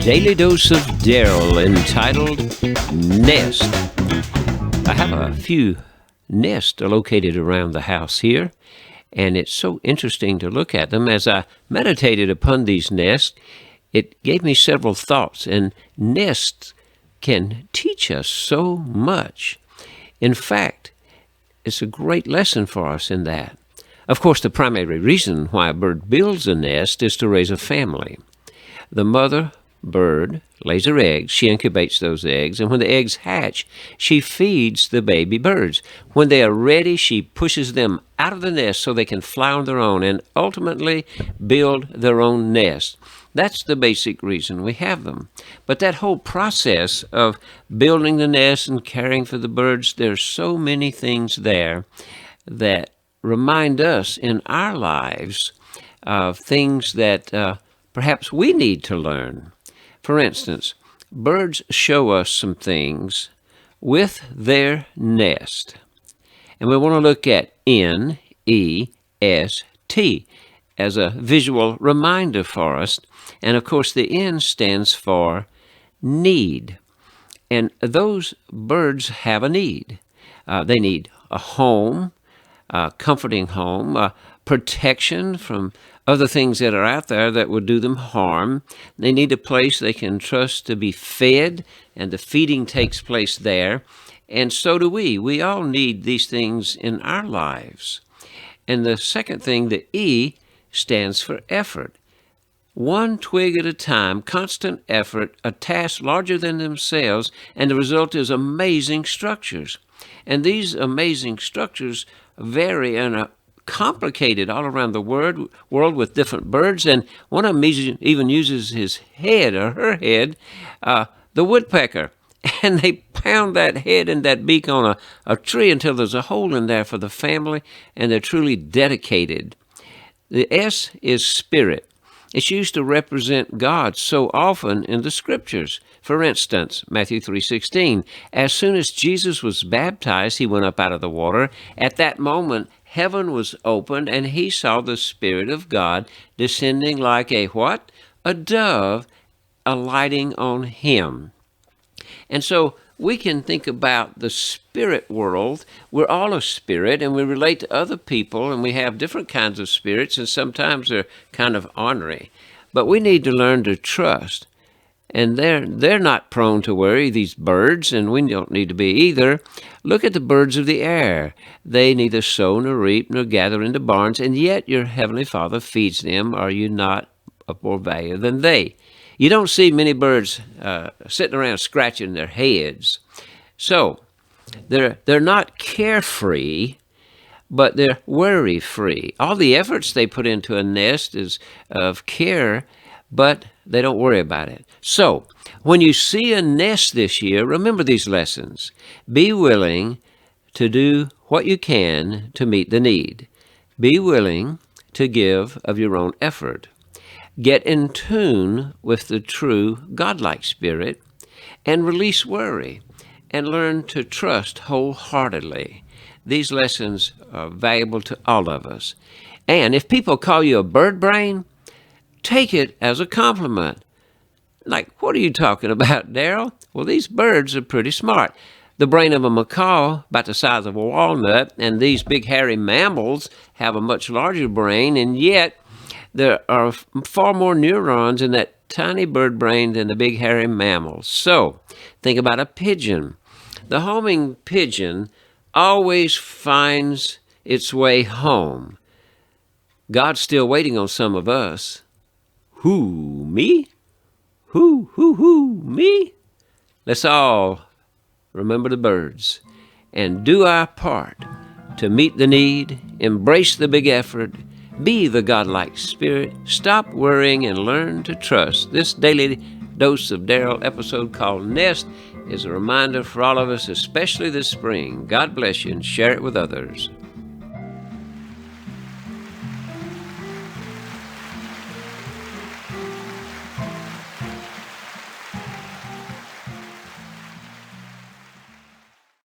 Daily Dose of Daryl entitled Nest. I have a few nests located around the house here, and it's so interesting to look at them. As I meditated upon these nests, it gave me several thoughts, and nests can teach us so much. In fact, it's a great lesson for us in that. Of course, the primary reason why a bird builds a nest is to raise a family. The mother bird lays her eggs, she incubates those eggs, and when the eggs hatch, she feeds the baby birds. When they are ready, she pushes them out of the nest so they can fly on their own and ultimately build their own nest. That's the basic reason we have them. But that whole process of building the nest and caring for the birds, there's so many things there that remind us in our lives of things that perhaps we need to learn. For instance, birds show us some things with their nest. And we want to look at N-E-S-T as a visual reminder for us. And of course, the N stands for need. And those birds have a need. They need a home, a comforting home, protection from other things that are out there that would do them harm. They need a place they can trust to be fed, and the feeding takes place there. And so do we. We all need these things in our lives. And the second thing, the E, stands for effort. One twig at a time, constant effort, a task larger than themselves, and the result is amazing structures. And these amazing structures vary and are complicated all around the world with different birds, and one of them even uses his head or her head, the woodpecker, and they pound that head and that beak on a tree until there's a hole in there for the family, and they're truly dedicated. The S is spirit. It's used to represent God so often in the scriptures. For instance, Matthew 3:16, as soon as Jesus was baptized, he went up out of the water. At that moment, heaven was opened, and he saw the Spirit of God descending like a what? A dove alighting on him. And so we can think about the spirit world. We're all a spirit, and we relate to other people, and we have different kinds of spirits, and sometimes they're kind of ornery. But we need to learn to trust. And they're not prone to worry, these birds, and we don't need to be either. Look at the birds of the air. They neither sow nor reap nor gather into barns, and yet your heavenly Father feeds them. Are you not of more value than they? You don't see many birds sitting around scratching their heads. So they're not carefree, but they're worry-free. All the efforts they put into a nest is of care, but they don't worry about it. So when you see a nest this year, remember these lessons. Be willing to do what you can to meet the need. Be willing to give of your own effort. Get in tune with the true godlike spirit and release worry and learn to trust wholeheartedly. These lessons are valuable to all of us. And if people call you a birdbrain, take it as a compliment. Like, what are you talking about, Daryl? Well, these birds are pretty smart. The brain of a macaw, about the size of a walnut, and these big hairy mammals have a much larger brain, and yet there are far more neurons in that tiny bird brain than the big hairy mammals. So, think about a pigeon. The homing pigeon always finds its way home. God's still waiting on some of us. Who, me? Who, me? Let's all remember the birds and do our part to meet the need, embrace the big effort, be the godlike spirit, stop worrying, and learn to trust. This Daily Dose of Daryl episode called Nest is a reminder for all of us, especially this spring. God bless you, and share it with others.